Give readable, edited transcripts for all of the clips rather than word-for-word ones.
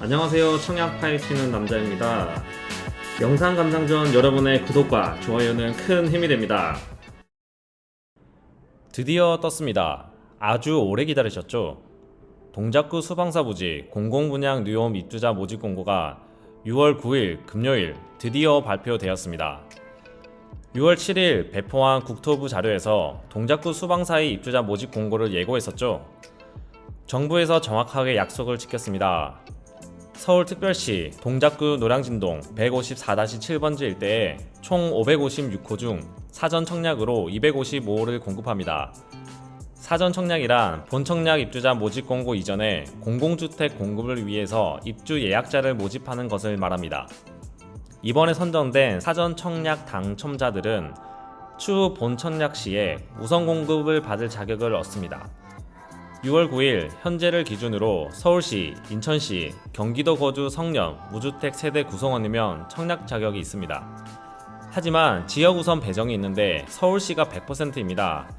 안녕하세요. 청약 파헤치는 남자입니다. 영상 감상 전 여러분의 구독과 좋아요는 큰 힘이 됩니다. 드디어 떴습니다. 아주 오래 기다리셨죠? 동작구 수방사 부지 공공분양 뉴홈 입주자 모집 공고가 6월 9일 금요일 드디어 발표되었습니다. 6월 7일 배포한 국토부 자료에서 동작구 수방사의 입주자 모집 공고를 예고했었죠. 정부에서 정확하게 약속을 지켰습니다. 서울특별시 동작구 노량진동 154-7번지 일대에 총 556호 중 사전 청약으로 255호를 공급합니다. 사전 청약이란 본 청약 입주자 모집 공고 이전에 공공주택 공급을 위해서 입주 예약자를 모집하는 것을 말합니다. 이번에 선정된 사전 청약 당첨자들은 추후 본 청약 시에 우선 공급을 받을 자격을 얻습니다. 6월 9일 현재를 기준으로 서울시, 인천시, 경기도 거주 성년, 무주택 세대 구성원이면 청약 자격이 있습니다. 하지만 지역 우선 배정이 있는데 서울시가 100%입니다.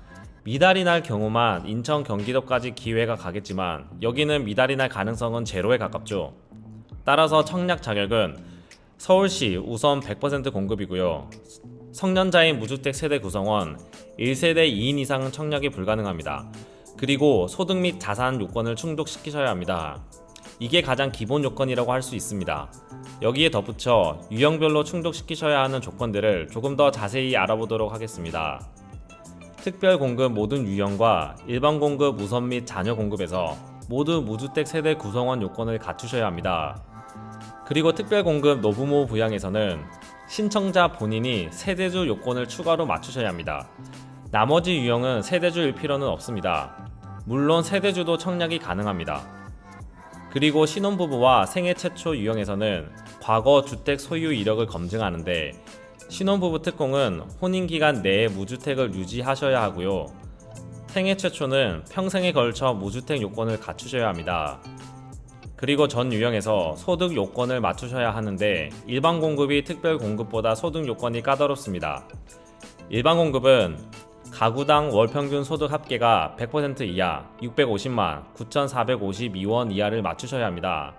미달이 날 경우만 인천, 경기도까지 기회가 가겠지만 여기는 미달이 날 가능성은 제로에 가깝죠. 따라서 청약 자격은 서울시 우선 100% 공급이고요. 성년자인 무주택 세대 구성원 1세대 2인 이상은 청약이 불가능합니다. 그리고 소득 및 자산 요건을 충족시키셔야 합니다. 이게 가장 기본 요건이라고 할 수 있습니다. 여기에 덧붙여 유형별로 충족시키셔야 하는 조건들을 조금 더 자세히 알아보도록 하겠습니다. 특별 공급 모든 유형과 일반 공급 우선 및 자녀 공급에서 모두 무주택 세대 구성원 요건을 갖추셔야 합니다. 그리고 특별 공급 노부모 부양에서는 신청자 본인이 세대주 요건을 추가로 맞추셔야 합니다. 나머지 유형은 세대주일 필요는 없습니다. 물론 세대주도 청약이 가능합니다. 그리고 신혼부부와 생애 최초 유형에서는 과거 주택 소유 이력을 검증하는데 신혼부부 특공은 혼인기간 내에 무주택을 유지하셔야 하고요. 생애 최초는 평생에 걸쳐 무주택 요건을 갖추셔야 합니다. 그리고 전 유형에서 소득 요건을 맞추셔야 하는데 일반 공급이 특별 공급보다 소득 요건이 까다롭습니다. 일반 공급은 가구당 월평균 소득 합계가 100% 이하 650만 9,452원 이하를 맞추셔야 합니다.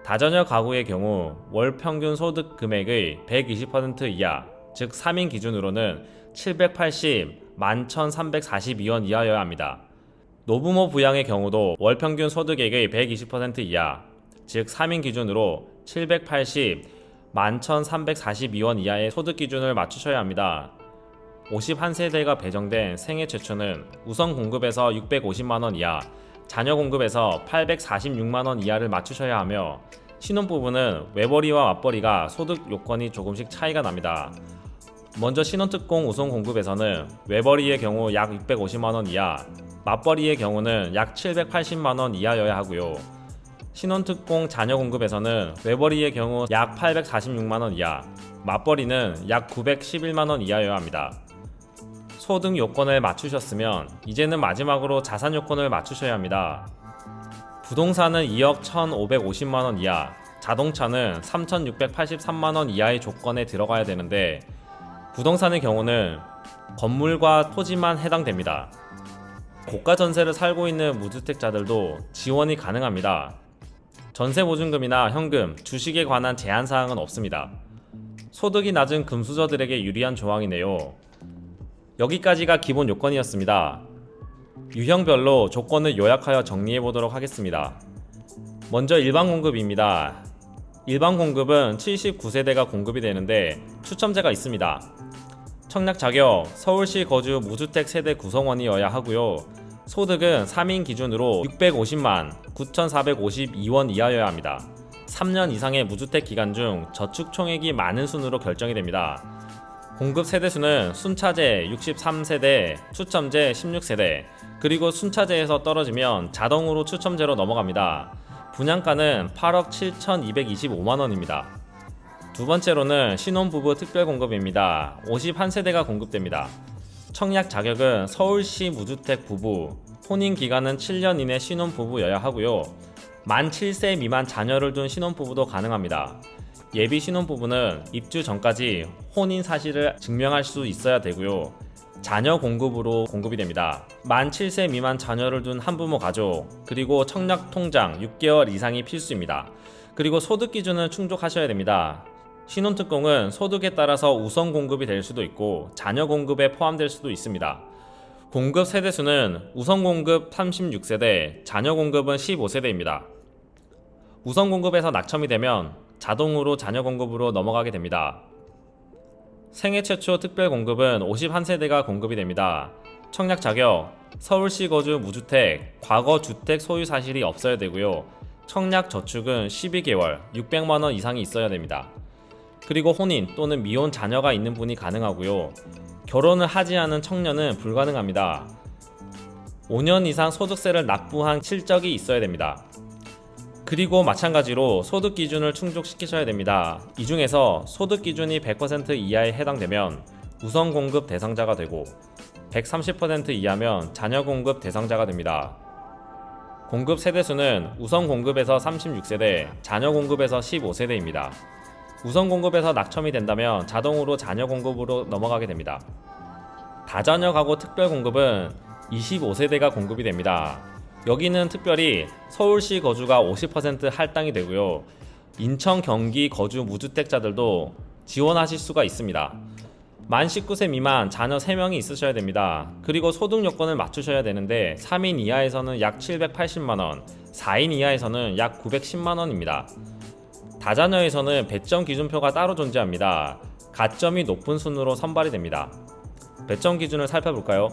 다자녀 가구의 경우 월평균 소득 금액의 120% 이하, 즉 3인 기준으로는 780 11,342원 이하여야 합니다. 노부모 부양의 경우도 월평균 소득액의 120% 이하, 즉 3인 기준으로 780 11,342원 이하의 소득 기준을 맞추셔야 합니다. 51세대가 배정된 생애 최초는 우선 공급에서 650만원 이하, 자녀 공급에서 846만원 이하를 맞추셔야 하며 신혼부부는 외벌이와 맞벌이가 소득 요건이 조금씩 차이가 납니다. 먼저 신혼특공 우선 공급에서는 외벌이의 경우 약 650만원 이하, 맞벌이의 경우는 약 780만원 이하여야 하고요. 신혼특공 자녀 공급에서는 외벌이의 경우 약 846만원 이하, 맞벌이는 약 911만원 이하여야 합니다. 소득 요건을 맞추셨으면 이제는 마지막으로 자산 요건을 맞추셔야 합니다. 부동산은 2억 1,550만원 이하, 자동차는 3,683만원 이하의 조건에 들어가야 되는데 부동산의 경우는 건물과 토지만 해당됩니다. 고가 전세를 살고 있는 무주택자들도 지원이 가능합니다. 전세보증금이나 현금, 주식에 관한 제한사항은 없습니다. 소득이 낮은 금수저들에게 유리한 조항이네요. 여기까지가 기본 요건이었습니다. 유형별로 조건을 요약하여 정리해보도록 하겠습니다. 먼저 일반 공급입니다. 일반 공급은 79세대가 공급이 되는데 추첨제가 있습니다. 청약 자격, 서울시 거주 무주택 세대 구성원이어야 하고요. 소득은 3인 기준으로 650만 9,452원 이하여야 합니다. 3년 이상의 무주택 기간 중 저축 총액이 많은 순으로 결정이 됩니다. 공급 세대수는 순차제 63세대, 추첨제 16세대, 그리고 순차제에서 떨어지면 자동으로 추첨제로 넘어갑니다. 분양가는 8억 7,225만원입니다. 두 번째로는 신혼부부 특별공급입니다. 51세대가 공급됩니다. 청약 자격은 서울시 무주택 부부, 혼인기간은 7년 이내 신혼부부여야 하고요. 만 7세 미만 자녀를 둔 신혼부부도 가능합니다. 예비 신혼부부는 입주 전까지 혼인 사실을 증명할 수 있어야 되고요. 자녀 공급으로 공급이 됩니다. 만 7세 미만 자녀를 둔 한부모 가족, 그리고 청약 통장 6개월 이상이 필수입니다. 그리고 소득 기준은 충족하셔야 됩니다. 신혼특공은 소득에 따라서 우선 공급이 될 수도 있고 자녀 공급에 포함될 수도 있습니다. 공급 세대수는 우선 공급 36세대, 자녀 공급은 15세대입니다. 우선 공급에서 낙첨이 되면 자동으로 자녀 공급으로 넘어가게 됩니다. 생애 최초 특별 공급은 51세대가 공급이 됩니다. 청약 자격, 서울시 거주 무주택, 과거 주택 소유 사실이 없어야 되고요. 청약 저축은 12개월, 600만원 이상이 있어야 됩니다. 그리고 혼인 또는 미혼 자녀가 있는 분이 가능하고요. 결혼을 하지 않은 청년은 불가능합니다. 5년 이상 소득세를 납부한 실적이 있어야 됩니다. 그리고 마찬가지로 소득 기준을 충족시키셔야 됩니다. 이 중에서 소득 기준이 100% 이하에 해당되면 우선 공급 대상자가 되고 130% 이하면 자녀 공급 대상자가 됩니다. 공급 세대수는 우선 공급에서 36세대, 자녀 공급에서 15세대입니다. 우선 공급에서 낙첨이 된다면 자동으로 자녀 공급으로 넘어가게 됩니다. 다자녀 가구 특별 공급은 25세대가 공급이 됩니다. 여기는 특별히 서울시 거주가 50% 할당이 되고요. 인천, 경기 거주 무주택자들도 지원하실 수가 있습니다. 만 19세 미만 자녀 3명이 있으셔야 됩니다. 그리고 소득 요건을 맞추셔야 되는데 3인 이하에서는 약 780만원, 4인 이하에서는 약 910만원입니다. 다자녀에서는 배점 기준표가 따로 존재합니다. 가점이 높은 순으로 선발이 됩니다. 배점 기준을 살펴볼까요?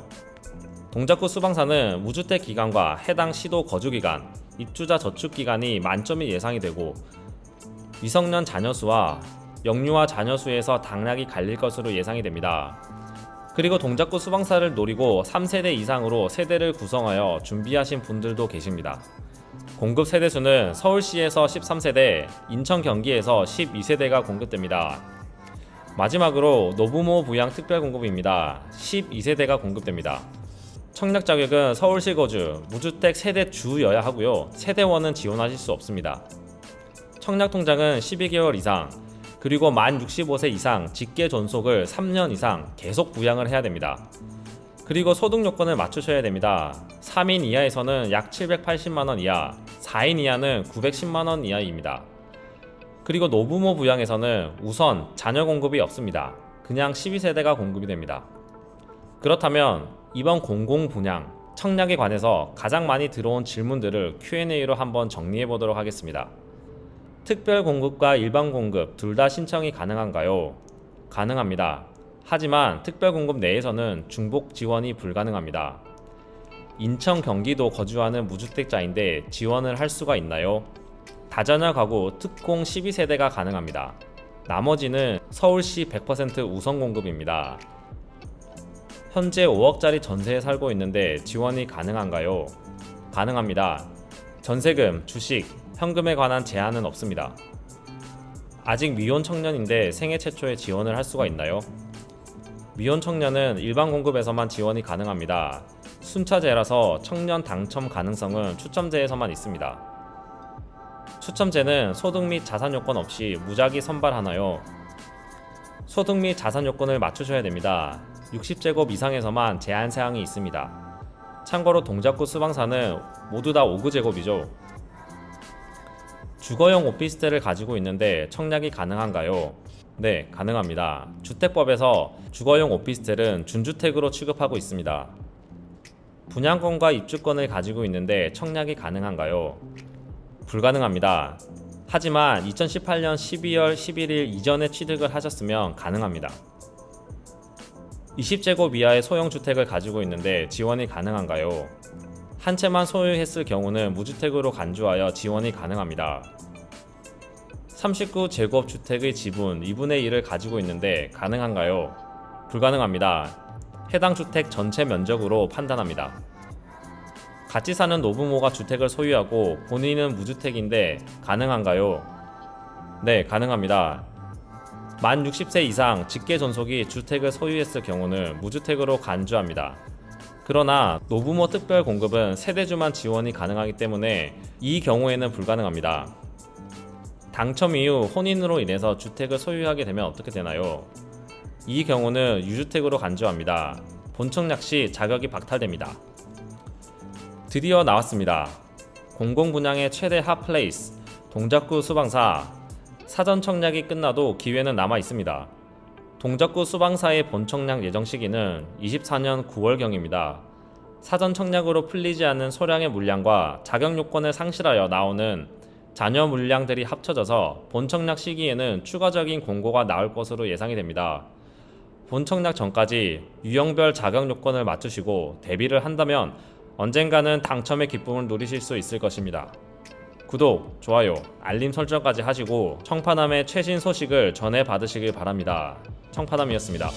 동작구 수방사는 무주택 기간과 해당 시도 거주 기간, 입주자 저축 기간이 만점이 예상이 되고 미성년 자녀 수와 영유아 자녀 수에서 당락이 갈릴 것으로 예상이 됩니다. 그리고 동작구 수방사를 노리고 3세대 이상으로 세대를 구성하여 준비하신 분들도 계십니다. 공급 세대수는 서울시에서 13세대, 인천 경기에서 12세대가 공급됩니다. 마지막으로 노부모 부양 특별 공급입니다. 12세대가 공급됩니다. 청약 자격은 서울시 거주, 무주택 세대 주여야 하고요. 세대원은 지원하실 수 없습니다. 청약 통장은 12개월 이상, 그리고 만 65세 이상 직계 존속을 3년 이상 계속 부양을 해야 됩니다. 그리고 소득 요건을 맞추셔야 됩니다. 3인 이하에서는 약 780만원 이하, 4인 이하는 910만원 이하입니다. 그리고 노부모 부양에서는 우선 자녀 공급이 없습니다. 그냥 12세대가 공급이 됩니다. 그렇다면 이번 공공분양, 청약에 관해서 가장 많이 들어온 질문들을 Q&A로 한번 정리해 보도록 하겠습니다. 특별 공급과 일반 공급 둘 다 신청이 가능한가요? 가능합니다. 하지만 특별 공급 내에서는 중복 지원이 불가능합니다. 인천, 경기도 거주하는 무주택자인데 지원을 할 수가 있나요? 다자녀 가구 특공 12세대가 가능합니다. 나머지는 서울시 100% 우선 공급입니다. 현재 5억짜리 전세에 살고 있는데 지원이 가능한가요? 가능합니다. 전세금, 주식, 현금에 관한 제한은 없습니다. 아직 미혼 청년인데 생애 최초에 지원을 할 수가 있나요? 미혼 청년은 일반 공급에서만 지원이 가능합니다. 순차제라서 청년 당첨 가능성은 추첨제에서만 있습니다. 추첨제는 소득 및 자산 요건 없이 무작위 선발하나요? 소득 및 자산 요건을 맞추셔야 됩니다. 60제곱 이상에서만 제한 사항이 있습니다. 참고로 동작구 수방사는 모두 다 5구제곱이죠. 주거용 오피스텔을 가지고 있는데 청약이 가능한가요? 네, 가능합니다. 주택법에서 주거용 오피스텔은 준주택으로 취급하고 있습니다. 분양권과 입주권을 가지고 있는데 청약이 가능한가요? 불가능합니다. 하지만 2018년 12월 11일 이전에 취득을 하셨으면 가능합니다. 20제곱 이하의 소형주택을 가지고 있는데 지원이 가능한가요? 한 채만 소유했을 경우는 무주택으로 간주하여 지원이 가능합니다. 39제곱 주택의 지분 2분의 1을 가지고 있는데 가능한가요? 불가능합니다. 해당 주택 전체 면적으로 판단합니다. 같이 사는 노부모가 주택을 소유하고 본인은 무주택인데 가능한가요? 네, 가능합니다. 만 60세 이상 직계 존속이 주택을 소유했을 경우는 무주택으로 간주합니다. 그러나 노부모 특별 공급은 세대주만 지원이 가능하기 때문에 이 경우에는 불가능합니다. 당첨 이후 혼인으로 인해서 주택을 소유하게 되면 어떻게 되나요? 이 경우는 유주택으로 간주합니다. 본청약 시 자격이 박탈됩니다. 드디어 나왔습니다. 공공분양의 최대 핫플레이스 동작구 수방사. 사전 청약이 끝나도 기회는 남아 있습니다. 동작구 수방사의 본청약 예정 시기는 24년 9월경입니다. 사전 청약으로 풀리지 않는 소량의 물량과 자격 요건을 상실하여 나오는 잔여 물량들이 합쳐져서 본청약 시기에는 추가적인 공고가 나올 것으로 예상이 됩니다. 본청약 전까지 유형별 자격 요건을 맞추시고 대비를 한다면 언젠가는 당첨의 기쁨을 누리실 수 있을 것입니다. 구독, 좋아요, 알림 설정까지 하시고 청파남의 최신 소식을 전해 받으시길 바랍니다. 청파남이었습니다.